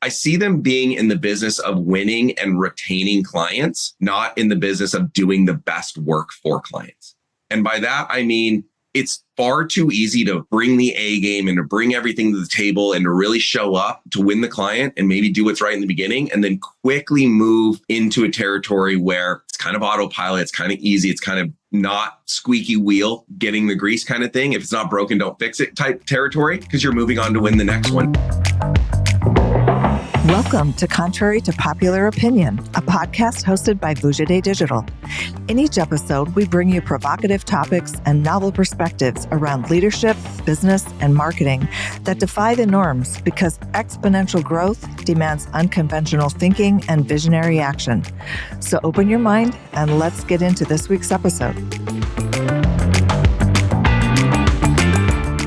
I see them being in the business of winning and retaining clients, not in the business of doing the best work for clients. And by that, I mean, it's far too easy to bring the A game and to bring everything to the table and to really show up to win the client and maybe do what's right in the beginning and then quickly move into a territory where it's kind of autopilot, it's kind of easy, it's kind of not squeaky wheel, getting the grease kind of thing. If it's not broken, don't fix it type territory, because you're moving on to win the next one. Welcome to Contrary to Popular Opinion, a podcast hosted by Vuja Dé Digital. In each episode, we bring you provocative topics and novel perspectives around leadership, business, and marketing that defy the norms because exponential growth demands unconventional thinking and visionary action. So open your mind and let's get into this week's episode.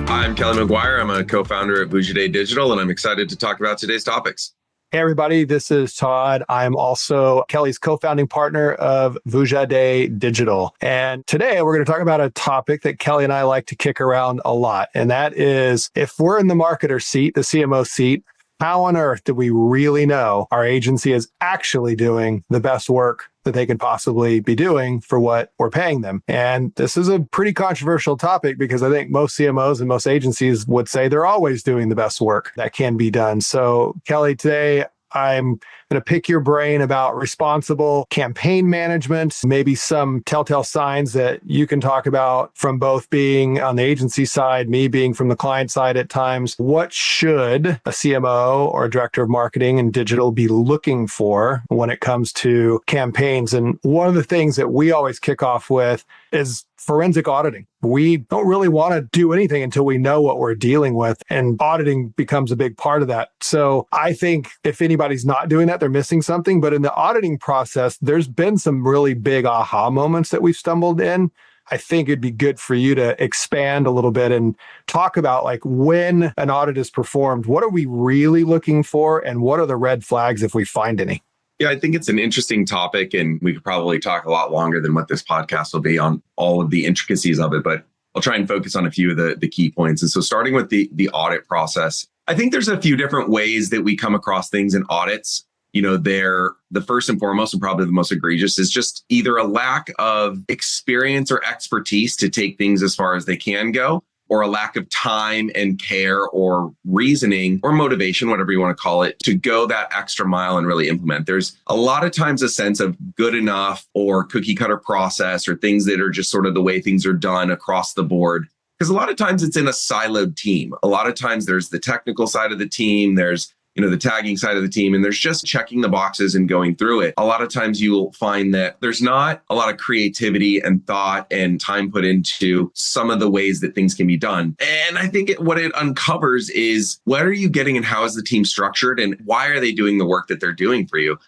I'm Kelly Maguire. I'm a co-founder at Vuja Dé Digital, and I'm excited to talk about today's topics. Hey, everybody, this is Todd. I'm also Kelly's co-founding partner of Vuja Dé Digital. And today we're going to talk about a topic that Kelly and I like to kick around a lot. And that is, if we're in the marketer seat, the CMO seat, how on earth do we really know our agency is actually doing the best work that they can possibly be doing for what we're paying them? And this is a pretty controversial topic because I think most CMOs and most agencies would say they're always doing the best work that can be done. So Kelly, today I'm going to pick your brain about responsible campaign management, maybe some telltale signs that you can talk about from both being on the agency side, me being from the client side at times. What should a CMO or a director of marketing and digital be looking for when it comes to campaigns? And one of the things that we always kick off with is forensic auditing. We don't really want to do anything until we know what we're dealing with, and auditing becomes a big part of that. So I think if anybody's not doing that, they're missing something. But in the auditing process, there's been some really big aha moments that we've stumbled in. I think it'd be good for you to expand a little bit and talk about, like, when an audit is performed, what are we really looking for and what are the red flags if we find any? Yeah, I think it's an interesting topic, and we could probably talk a lot longer than what this podcast will be on all of the intricacies of it, but I'll try and focus on a few of the key points. And so starting with the audit process, I think there's a few different ways that we come across things in audits. You know, the first and foremost, and probably the most egregious, is just either a lack of experience or expertise to take things as far as they can go, or a lack of time and care or reasoning or motivation, whatever you want to call it, to go that extra mile and really implement. There's a lot of times a sense of good enough or cookie cutter process or things that are just sort of the way things are done across the board. Because a lot of times it's in a siloed team. A lot of times there's the technical side of the team, there's the tagging side of the team, and there's just checking the boxes and going through it. A lot of times you'll find that there's not a lot of creativity and thought and time put into some of the ways that things can be done. And I think what it uncovers is, what are you getting and how is the team structured and why are they doing the work that they're doing for you?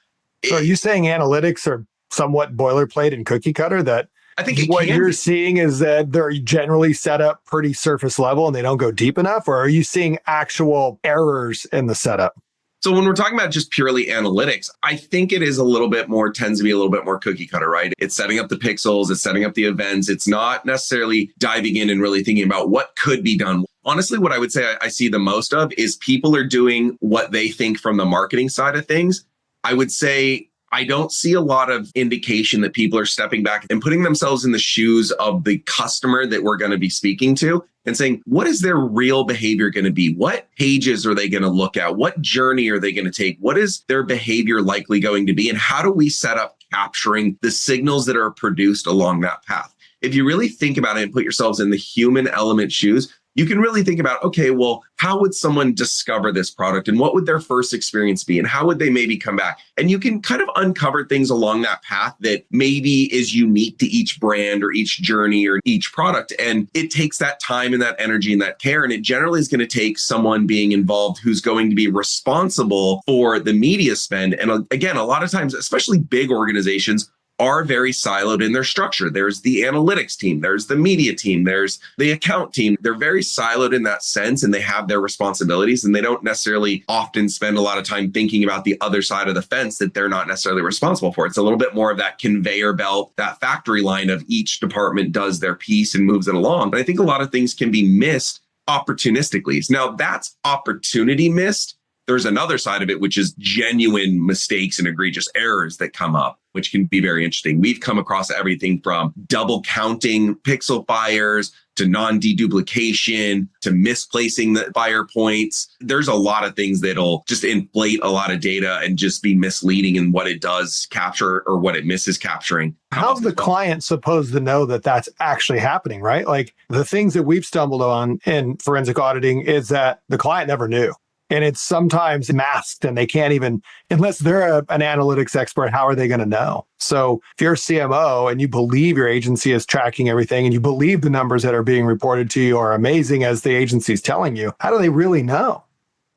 So are you saying analytics are somewhat boilerplate and cookie cutter, that I think what you're seeing is that they're generally set up pretty surface level and they don't go deep enough? Or are you seeing actual errors in the setup? So when we're talking about just purely analytics, I think it is tends to be a little bit more cookie cutter, right? It's setting up the pixels, it's setting up the events. It's not necessarily diving in and really thinking about what could be done. Honestly, what I would say I see the most of is people are doing what they think from the marketing side of things. I would say I don't see a lot of indication that people are stepping back and putting themselves in the shoes of the customer that we're going to be speaking to and saying, what is their real behavior going to be? What pages are they going to look at? What journey are they going to take? What is their behavior likely going to be? And how do we set up capturing the signals that are produced along that path? If you really think about it and put yourselves in the human element shoes, you can really think about, okay, well, how would someone discover this product and what would their first experience be and how would they maybe come back? And you can kind of uncover things along that path that maybe is unique to each brand or each journey or each product. And it takes that time and that energy and that care. And it generally is going to take someone being involved who's going to be responsible for the media spend. And again, a lot of times, especially big organizations, are very siloed in their structure. There's the analytics team, there's the media team, there's the account team. They're very siloed in that sense, and they have their responsibilities, and they don't necessarily often spend a lot of time thinking about the other side of the fence that they're not necessarily responsible for. It's a little bit more of that conveyor belt, that factory line of each department does their piece and moves it along. But I think a lot of things can be missed opportunistically. Now, that's opportunity missed. There's another side of it, which is genuine mistakes and egregious errors that come up, which can be very interesting. We've come across everything from double counting pixel fires to non-deduplication to misplacing the fire points. There's a lot of things that'll just inflate a lot of data and just be misleading in what it does capture or what it misses capturing. How's the client supposed to know that that's actually happening, right? Like the things that we've stumbled on in forensic auditing is that the client never knew. And it's sometimes masked and they can't even, unless they're an analytics expert, how are they going to know? So if you're a CMO and you believe your agency is tracking everything and you believe the numbers that are being reported to you are amazing as the agency's telling you, how do they really know?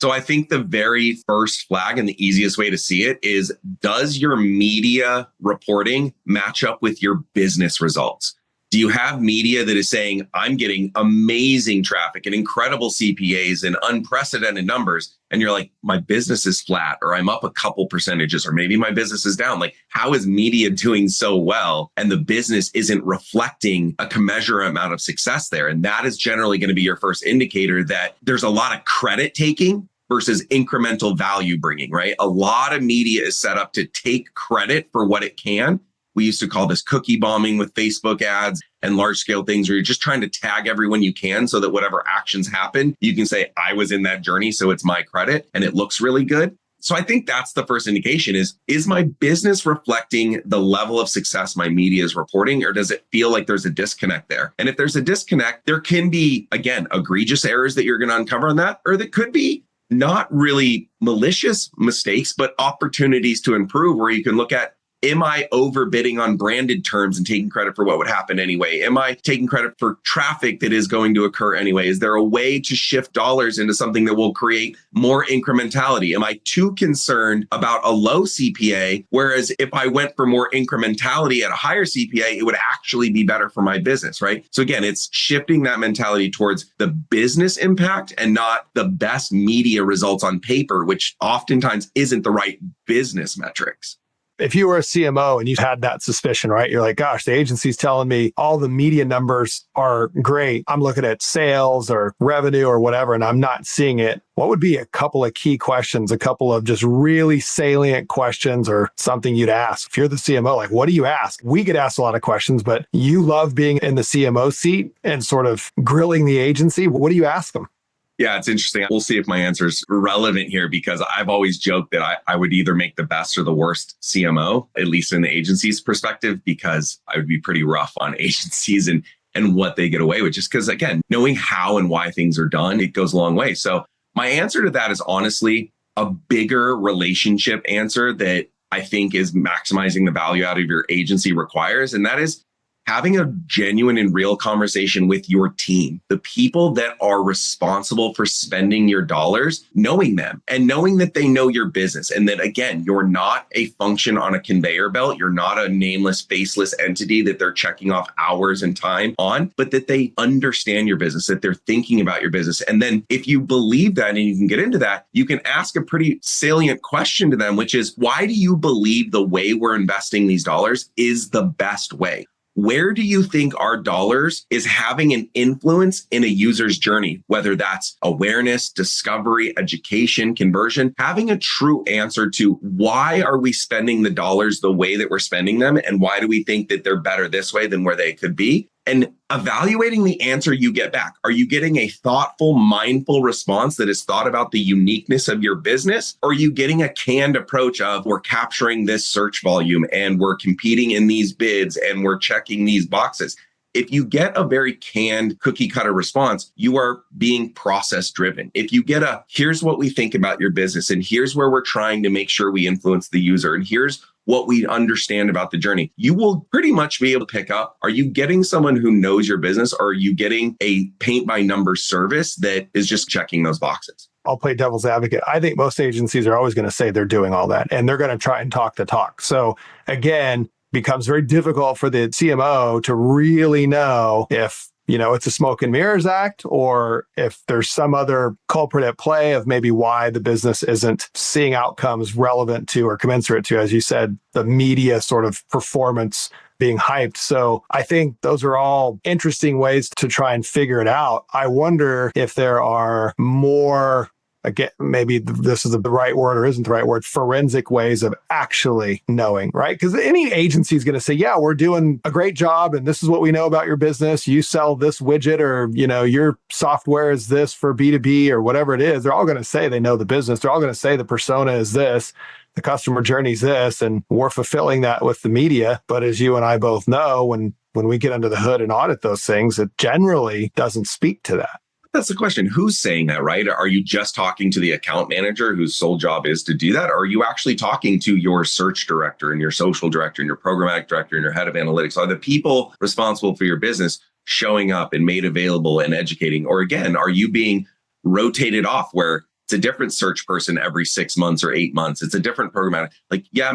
So I think the very first flag and the easiest way to see it is, does your media reporting match up with your business results? Do you have media that is saying, I'm getting amazing traffic and incredible CPAs and unprecedented numbers? And you're like, my business is flat, or I'm up a couple percentages, or maybe my business is down. Like, how is media doing so well? And the business isn't reflecting a commensurate amount of success there. And that is generally going to be your first indicator that there's a lot of credit taking versus incremental value bringing, right? A lot of media is set up to take credit for what it can. We used to call this cookie bombing with Facebook ads and large scale things where you're just trying to tag everyone you can so that whatever actions happen, you can say, I was in that journey, so it's my credit and it looks really good. So I think that's the first indication is my business reflecting the level of success my media is reporting, or does it feel like there's a disconnect there? And if there's a disconnect, there can be, again, egregious errors that you're going to uncover on that, or that could be not really malicious mistakes, but opportunities to improve where you can look at, am I overbidding on branded terms and taking credit for what would happen anyway? Am I taking credit for traffic that is going to occur anyway? Is there a way to shift dollars into something that will create more incrementality? Am I too concerned about a low CPA? Whereas if I went for more incrementality at a higher CPA, it would actually be better for my business, right? So again, it's shifting that mentality towards the business impact and not the best media results on paper, which oftentimes isn't the right business metrics. If you were a CMO and you had that suspicion, right? You're like, gosh, the agency's telling me all the media numbers are great. I'm looking at sales or revenue or whatever, and I'm not seeing it. What would be a couple of key questions, a couple of just really salient questions or something you'd ask? If you're the CMO, like, what do you ask? We get asked a lot of questions, but you love being in the CMO seat and sort of grilling the agency. What do you ask them? Yeah, it's interesting. We'll see if my answer is relevant here, because I've always joked that I would either make the best or the worst CMO, at least in the agency's perspective, because I would be pretty rough on agencies and what they get away with. Just because, again, knowing how and why things are done, it goes a long way. So my answer to that is honestly a bigger relationship answer that I think is maximizing the value out of your agency requires. And that is having a genuine and real conversation with your team, the people that are responsible for spending your dollars, knowing them and knowing that they know your business. And that, again, you're not a function on a conveyor belt. You're not a nameless, faceless entity that they're checking off hours and time on, but that they understand your business, that they're thinking about your business. And then if you believe that and you can get into that, you can ask a pretty salient question to them, which is, why do you believe the way we're investing these dollars is the best way? Where do you think our dollars is having an influence in a user's journey, whether that's awareness, discovery, education, conversion? Having a true answer to why are we spending the dollars the way that we're spending them, and why do we think that they're better this way than where they could be? And evaluating the answer you get back. Are you getting a thoughtful, mindful response that has thought about the uniqueness of your business? Or are you getting a canned approach of, we're capturing this search volume and we're competing in these bids and we're checking these boxes? If you get a very canned cookie cutter response, you are being process driven. If you get a, here's what we think about your business and here's where we're trying to make sure we influence the user and here's what we understand about the journey, you will pretty much be able to pick up, are you getting someone who knows your business, or are you getting a paint by numbers service that is just checking those boxes? I'll play devil's advocate. I think most agencies are always going to say they're doing all that, and they're going to try and talk the talk. So again, becomes very difficult for the CMO to really know if it's a smoke and mirrors act, or if there's some other culprit at play of maybe why the business isn't seeing outcomes relevant to or commensurate to, as you said, the media sort of performance being hyped. So I think those are all interesting ways to try and figure it out. I wonder if there are more again, maybe this is the right word or isn't the right word, forensic ways of actually knowing, right? Because any agency is going to say, yeah, we're doing a great job and this is what we know about your business. You sell this widget or, your software is this for B2B or whatever it is. They're all going to say they know the business. They're all going to say the persona is this, the customer journey is this, and we're fulfilling that with the media. But as you and I both know, when we get under the hood and audit those things, it generally doesn't speak to that. That's the question. Who's saying that, right? Are you just talking to the account manager whose sole job is to do that? Or are you actually talking to your search director and your social director and your programmatic director and your head of analytics? Are the people responsible for your business showing up and made available and educating? Or again, are you being rotated off where it's a different search person every 6 months or 8 months? It's a different programmatic.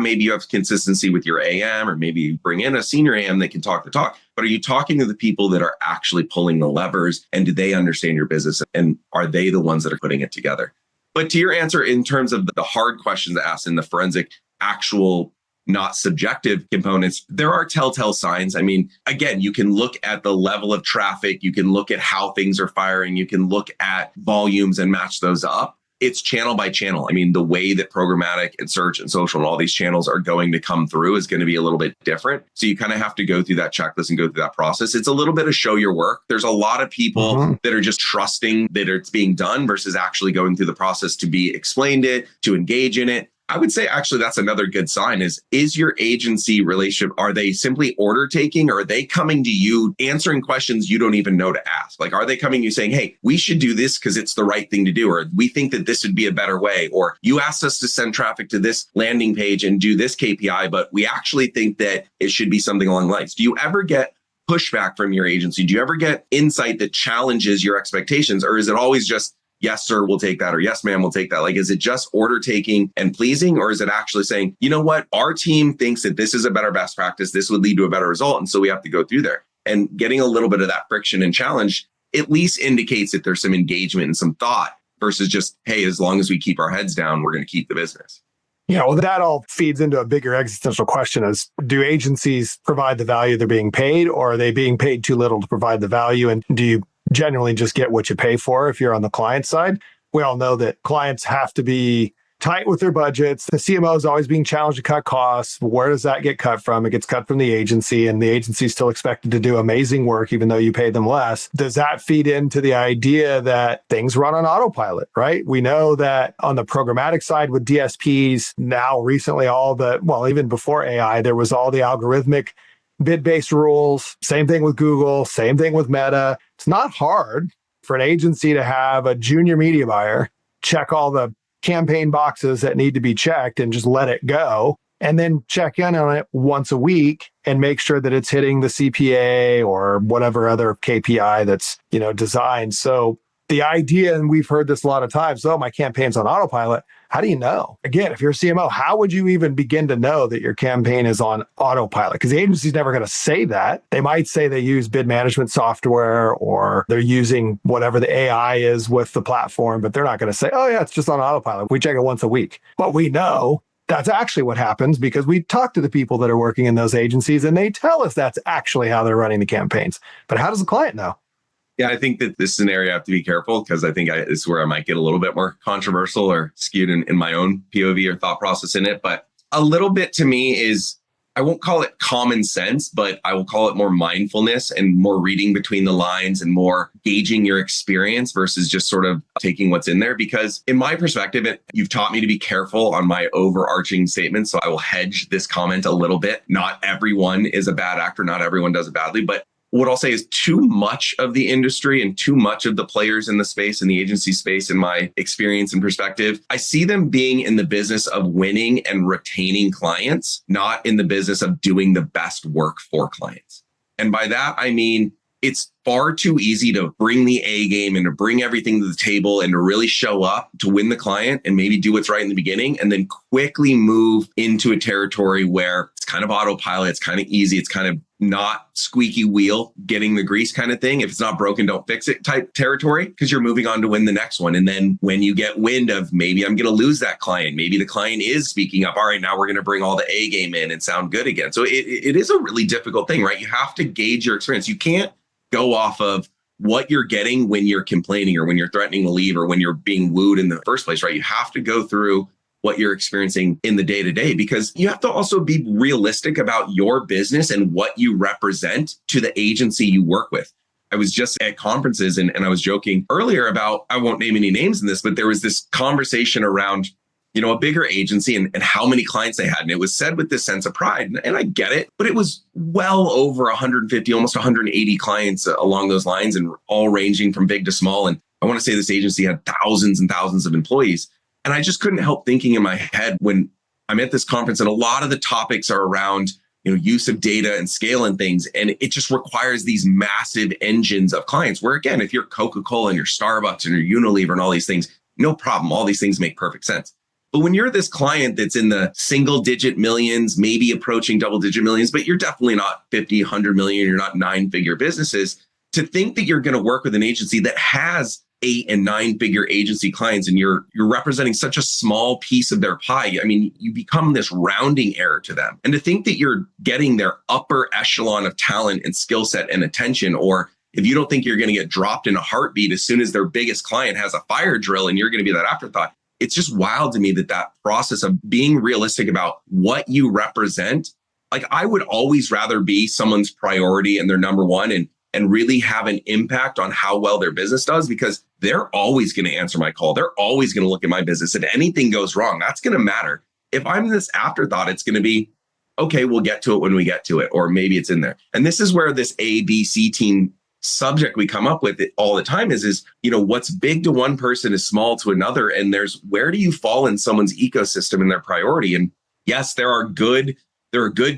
Maybe you have consistency with your AM, or maybe you bring in a senior AM that can talk the talk. But are you talking to the people that are actually pulling the levers? And do they understand your business? And are they the ones that are putting it together? But to your answer, in terms of the hard questions asked in the forensic, actual, not subjective components, there are telltale signs. I mean, again, you can look at the level of traffic. You can look at how things are firing. You can look at volumes and match those up. It's channel by channel. I mean, the way that programmatic and search and social and all these channels are going to come through is going to be a little bit different. So you kind of have to go through that checklist and go through that process. It's a little bit of show your work. There's a lot of people that are just trusting that it's being done versus actually going through the process to be explained it, to engage in it. I would say actually that's another good sign is your agency relationship, are they simply order taking, or are they coming to you answering questions you don't even know to ask? Are they coming to you saying, hey, we should do this because it's the right thing to do, or we think that this would be a better way, or you asked us to send traffic to this landing page and do this KPI, but we actually think that it should be something along the lines. Do you ever get pushback from your agency? Do you ever get insight that challenges your expectations, or is it always just, yes, sir, we'll take that, or yes, ma'am, we'll take that? Is it just order taking and pleasing, or is it actually saying, you know what, our team thinks that this is a better best practice, this would lead to a better result, and so we have to go through there? And getting a little bit of that friction and challenge at least indicates that there's some engagement and some thought versus just, hey, as long as we keep our heads down, we're going to keep the business. Yeah, well, that all feeds into a bigger existential question is, do agencies provide the value they're being paid, or are they being paid too little to provide the value? And do you generally just get what you pay for if you're on the client side? We all know that clients have to be tight with their budgets. The CMO is always being challenged to cut costs. Where does that get cut from? It gets cut from the agency, and the agency is still expected to do amazing work, even though you pay them less. Does that feed into the idea that things run on autopilot, right? We know that on the programmatic side with DSPs, now recently even before AI, there was all the algorithmic bid-based rules. Same thing with Google, same thing with Meta. It's not hard for an agency to have a junior media buyer check all the campaign boxes that need to be checked and just let it go, and then check in on it once a week and make sure that it's hitting the CPA or whatever other KPI that's, designed. So the idea, and we've heard this a lot of times, my campaign's on autopilot. How do you know? Again, if you're a CMO, how would you even begin to know that your campaign is on autopilot? Because the agency's never going to say that. They might say they use bid management software, or they're using whatever the AI is with the platform, but they're not going to say, oh yeah, it's just on autopilot. We check it once a week. But we know that's actually what happens because we talk to the people that are working in those agencies and they tell us that's actually how they're running the campaigns. But how does the client know? Yeah, I think that this is an area I have to be careful because I think this is where I might get a little bit more controversial or skewed in my own POV or thought process in it. But a little bit to me is, I won't call it common sense, but I will call it more mindfulness and more reading between the lines and more gauging your experience versus just sort of taking what's in there. Because in my perspective, you've taught me to be careful on my overarching statements. So I will hedge this comment a little bit. Not everyone is a bad actor. Not everyone does it badly. But what I'll say is too much of the industry and too much of the players in the space and the agency space, in my experience and perspective, I see them being in the business of winning and retaining clients, not in the business of doing the best work for clients. And by that, I mean, it's far too easy to bring the A game and to bring everything to the table and to really show up to win the client and maybe do what's right in the beginning and then quickly move into a territory where it's kind of autopilot, it's kind of easy, it's kind of not squeaky wheel, getting the grease kind of thing. If it's not broken, don't fix it type territory, because you're moving on to win the next one. And then when you get wind of maybe I'm going to lose that client, maybe the client is speaking up. All right, now we're going to bring all the A game in and sound good again. So it is a really difficult thing, right? You have to gauge your experience. You can't go off of what you're getting when you're complaining or when you're threatening to leave or when you're being wooed in the first place, right? You have to go through what you're experiencing in the day to day, because you have to also be realistic about your business and what you represent to the agency you work with. I was just at conferences and I was joking earlier about, I won't name any names in this, but there was this conversation around, a bigger agency and how many clients they had. And it was said with this sense of pride. And I get it, but it was well over 150, almost 180 clients along those lines, and all ranging from big to small. And I want to say this agency had thousands and thousands of employees. And I just couldn't help thinking in my head when I'm at this conference, and a lot of the topics are around use of data and scale and things. And it just requires these massive engines of clients where, again, if you're Coca-Cola and you're Starbucks and you're Unilever and all these things, no problem. All these things make perfect sense. But when you're this client that's in the single digit millions, maybe approaching double digit millions, but you're definitely not 50, 100 million, you're not 9-figure businesses, to think that you're going to work with an agency that has 8 and 9-figure agency clients and you're representing such a small piece of their pie, I mean, you become this rounding error to them. And to think that you're getting their upper echelon of talent and skill set and attention, or if you don't think you're going to get dropped in a heartbeat as soon as their biggest client has a fire drill and you're going to be that afterthought, it's just wild to me that process of being realistic about what you represent. Like, I would always rather be someone's priority and their number one and really have an impact on how well their business does, because they're always going to answer my call. They're always going to look at my business. If anything goes wrong, that's going to matter. If I'm this afterthought, it's going to be, okay, we'll get to it when we get to it, or maybe it's in there. And this is where this A, B, C team subject we come up with it all the time is, what's big to one person is small to another. And there's, where do you fall in someone's ecosystem and their priority? And yes, there are good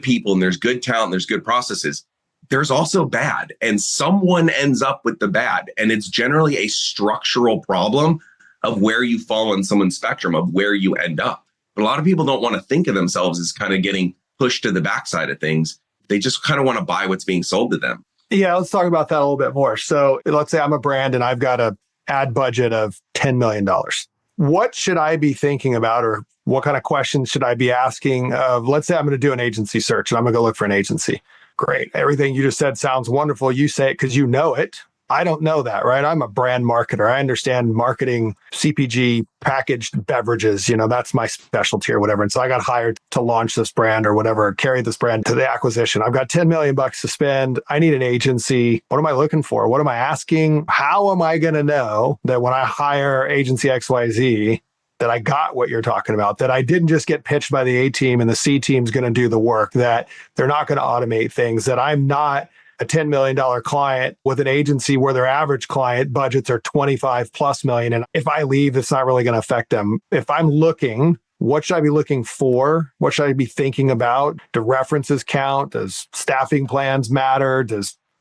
people and there's good talent, and there's good processes. There's also bad, and someone ends up with the bad. And it's generally a structural problem of where you fall on someone's spectrum of where you end up. But a lot of people don't want to think of themselves as kind of getting pushed to the backside of things. They just kind of want to buy what's being sold to them. Yeah, let's talk about that a little bit more. So let's say I'm a brand and I've got an ad budget of $10 million. What should I be thinking about, or what kind of questions should I be asking of, let's say I'm going to do an agency search and I'm going to go look for an agency. Great. Everything you just said sounds wonderful. You say it because you know it. I don't know that, right? I'm a brand marketer. I understand marketing CPG packaged beverages. That's my specialty or whatever. And so I got hired to launch this brand or whatever, carry this brand to the acquisition. I've got $10 million to spend. I need an agency. What am I looking for? What am I asking? How am I going to know that when I hire agency XYZ, that I got what you're talking about, that I didn't just get pitched by the A team and the C team's going to do the work, that they're not going to automate things, that I'm not a $10 million client with an agency where their average client budgets are 25 plus million. And if I leave, it's not really going to affect them. If I'm looking, what should I be looking for? What should I be thinking about? Do references count? Does staffing plans matter?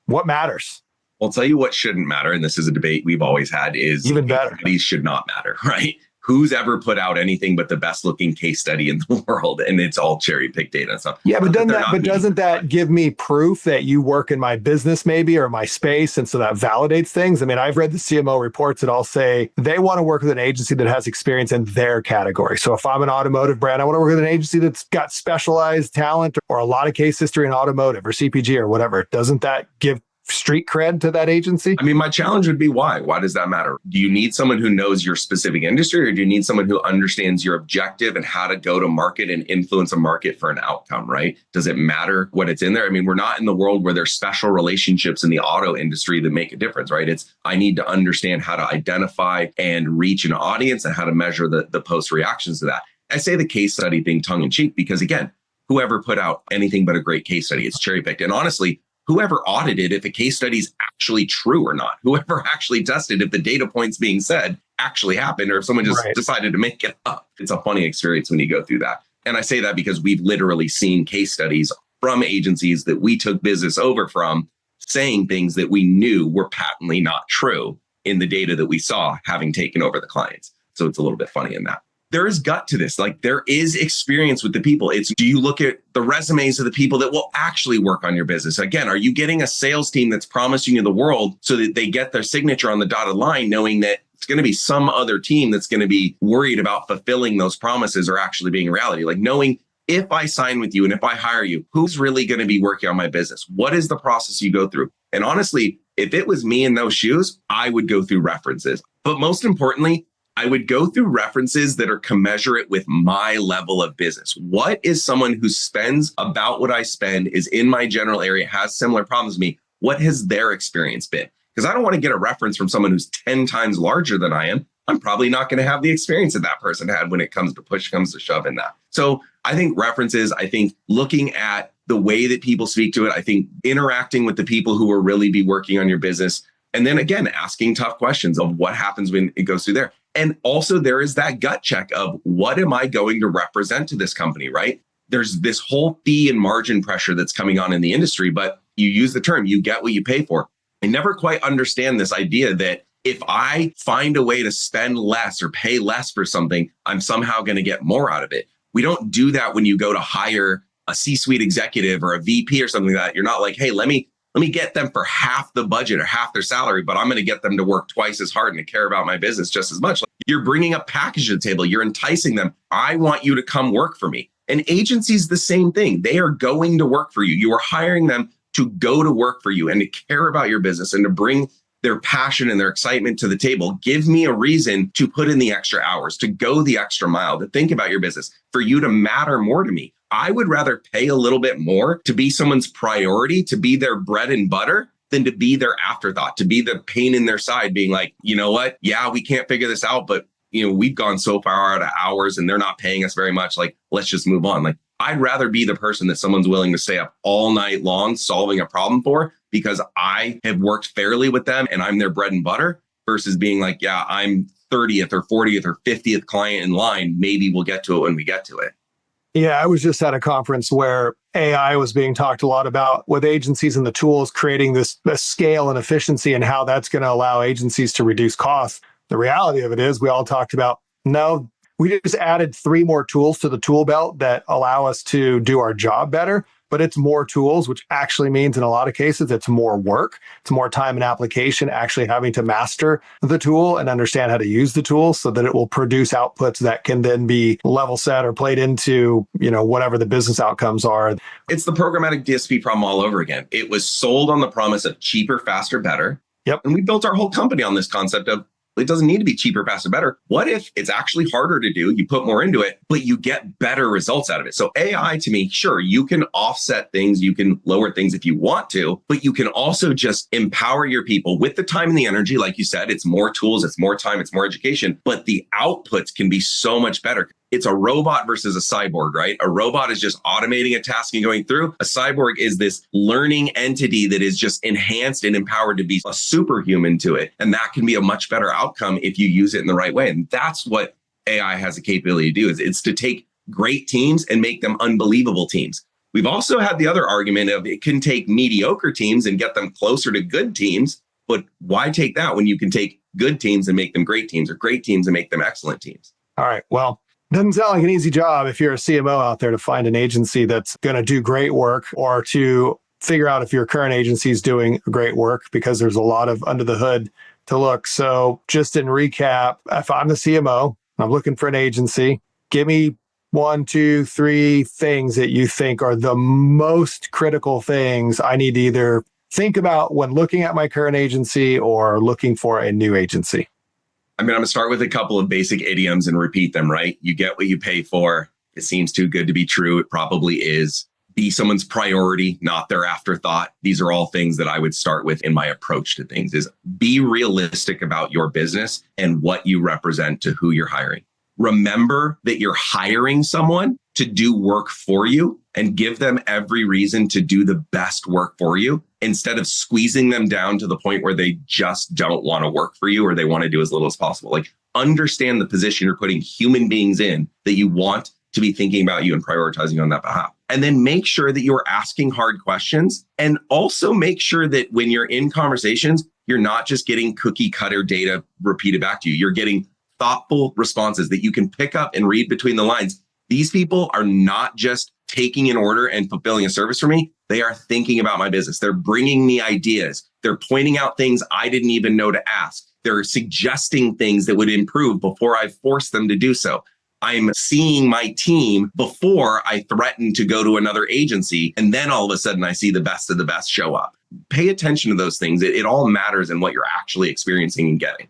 What matters? I'll tell you what shouldn't matter. And this is a debate we've always had, is even better. These should not matter, right? Who's ever put out anything but the best looking case study in the world? And it's all cherry picked data and stuff. Yeah, but doesn't that give me proof that you work in my business maybe, or my space? And so that validates things. I mean, I've read the CMO reports that all say they want to work with an agency that has experience in their category. So if I'm an automotive brand, I want to work with an agency that's got specialized talent or a lot of case history in automotive or CPG or whatever. Doesn't that give street cred to that agency? I mean, my challenge would be why? Why does that matter? Do you need someone who knows your specific industry, or do you need someone who understands your objective and how to go to market and influence a market for an outcome, right? Does it matter what it's in there? I mean, we're not in the world where there's special relationships in the auto industry that make a difference, right? It's, I need to understand how to identify and reach an audience and how to measure the post reactions to that. I say the case study thing tongue in cheek because, again, whoever put out anything but a great case study, it's cherry picked. And honestly, whoever audited if a case study is actually true or not, whoever actually tested if the data points being said actually happened, or if someone just decided to make it up. It's a funny experience when you go through that. And I say that because we've literally seen case studies from agencies that we took business over from saying things that we knew were patently not true in the data that we saw having taken over the clients. So it's a little bit funny in that. There is gut to this. Like, there is experience with the people. It's, do you look at the resumes of the people that will actually work on your business? Again, are you getting a sales team that's promising you the world so that they get their signature on the dotted line, knowing that it's going to be some other team that's going to be worried about fulfilling those promises or actually being reality? Like, knowing, if I sign with you and if I hire you, who's really going to be working on my business? What is the process you go through? And honestly, If it was me in those shoes, I would go through references. But most importantly, I would go through references that are commensurate with my level of business. What is someone who spends about what I spend, is in my general area, has similar problems to me? What has their experience been? Because I don't want to get a reference from someone who's 10 times larger than I am. I'm probably not going to have the experience that that person had when it comes to push comes to shove in that. So I think references, I think looking at the way that people speak to it, I think interacting with the people who will really be working on your business. And then again, asking tough questions of what happens when it goes through there. And also there is that gut check of what am I going to represent to this company, right? There's this whole fee and margin pressure that's coming on in the industry, but you use the term, you get what you pay for. I never quite understand this idea that if I find a way to spend less or pay less for something, I'm somehow going to get more out of it. We don't do that when you go to hire a C-suite executive or a VP or something like that. You're not like, hey, let me get them for half the budget or half their salary, but I'm going to get them to work twice as hard and to care about my business just as much. Like, you're bringing a package to the table. You're enticing them. I want you to come work for me. And agencies, the same thing. They are going to work for you. You are hiring them to go to work for you and to care about your business and to bring their passion and their excitement to the table. Give me a reason to put in the extra hours, to go the extra mile, to think about your business, for you to matter more to me. I would rather pay a little bit more to be someone's priority, to be their bread and butter, than to be their afterthought, to be the pain in their side, being like, you know what? Yeah, we can't figure this out, but we've gone so far out of hours and they're not paying us very much. Like, let's just move on. Like, I'd rather be the person that someone's willing to stay up all night long solving a problem for, because I have worked fairly with them and I'm their bread and butter, versus being like, yeah, I'm 30th or 40th or 50th client in line. Maybe we'll get to it when we get to it. Yeah, I was just at a conference where AI was being talked a lot about with agencies and the tools creating this scale and efficiency and how that's going to allow agencies to reduce costs. The reality of it is we all talked about, no, we just added 3 more tools to the tool belt that allow us to do our job better. But it's more tools, which actually means in a lot of cases, it's more work. It's more time and application, actually having to master the tool and understand how to use the tool so that it will produce outputs that can then be level set or played into, whatever the business outcomes are. It's the programmatic DSP problem all over again. It was sold on the promise of cheaper, faster, better. Yep. And we built our whole company on this concept of, it doesn't need to be cheaper, faster, better. What if it's actually harder to do? You put more into it, but you get better results out of it. So AI, to me, sure, you can offset things, you can lower things if you want to, but you can also just empower your people with the time and the energy. Like you said, it's more tools, it's more time, it's more education, but the outputs can be so much better. It's a robot versus a cyborg, right? A robot is just automating a task and going through. A cyborg is this learning entity that is just enhanced and empowered to be a superhuman to it. And that can be a much better outcome if you use it in the right way. And that's what AI has the capability to do. It's to take great teams and make them unbelievable teams. We've also had the other argument of it can take mediocre teams and get them closer to good teams. But why take that when you can take good teams and make them great teams, or great teams and make them excellent teams? All right. Well, doesn't sound like an easy job if you're a CMO out there to find an agency that's going to do great work, or to figure out if your current agency is doing great work, because there's a lot of under the hood to look. So just in recap, if I'm the CMO, I'm looking for an agency, give me 1, 2, 3 things that you think are the most critical things I need to either think about when looking at my current agency or looking for a new agency. I'm going to start with a couple of basic idioms and repeat them, right? You get what you pay for. It seems too good to be true. It probably is. Be someone's priority, not their afterthought. These are all things that I would start with in my approach to things. Is be realistic about your business and what you represent to who you're hiring. Remember that you're hiring someone to do work for you, and give them every reason to do the best work for you, instead of squeezing them down to the point where they just don't want to work for you, or they want to do as little as possible. Like, understand the position you're putting human beings in that you want to be thinking about you and prioritizing on that behalf. And then make sure that you're asking hard questions, and also make sure that when you're in conversations, you're not just getting cookie cutter data repeated back to you. You're getting thoughtful responses that you can pick up and read between the lines. These people are not just taking an order and fulfilling a service for me. They are thinking about my business. They're bringing me ideas. They're pointing out things I didn't even know to ask. They're suggesting things that would improve before I force them to do so. I'm seeing my team before I threaten to go to another agency. And then all of a sudden I see the best of the best show up. Pay attention to those things. It all matters in what you're actually experiencing and getting.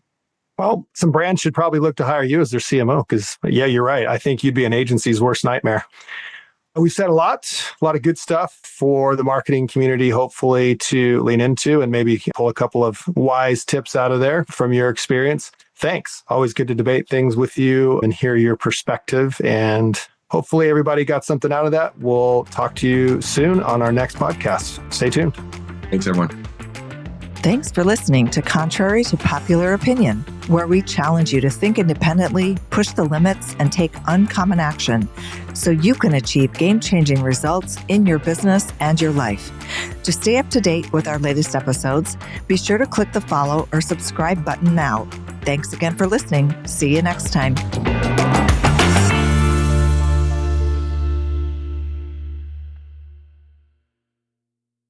Well, some brands should probably look to hire you as their CMO because, yeah, you're right. I think you'd be an agency's worst nightmare. We've said a lot of good stuff for the marketing community, hopefully to lean into and maybe pull a couple of wise tips out of there from your experience. Thanks. Always good to debate things with you and hear your perspective. And hopefully everybody got something out of that. We'll talk to you soon on our next podcast. Stay tuned. Thanks, everyone. Thanks for listening to Contrary to Popular Opinion, where we challenge you to think independently, push the limits, and take uncommon action so you can achieve game-changing results in your business and your life. To stay up to date with our latest episodes, be sure to click the follow or subscribe button now. Thanks again for listening. See you next time.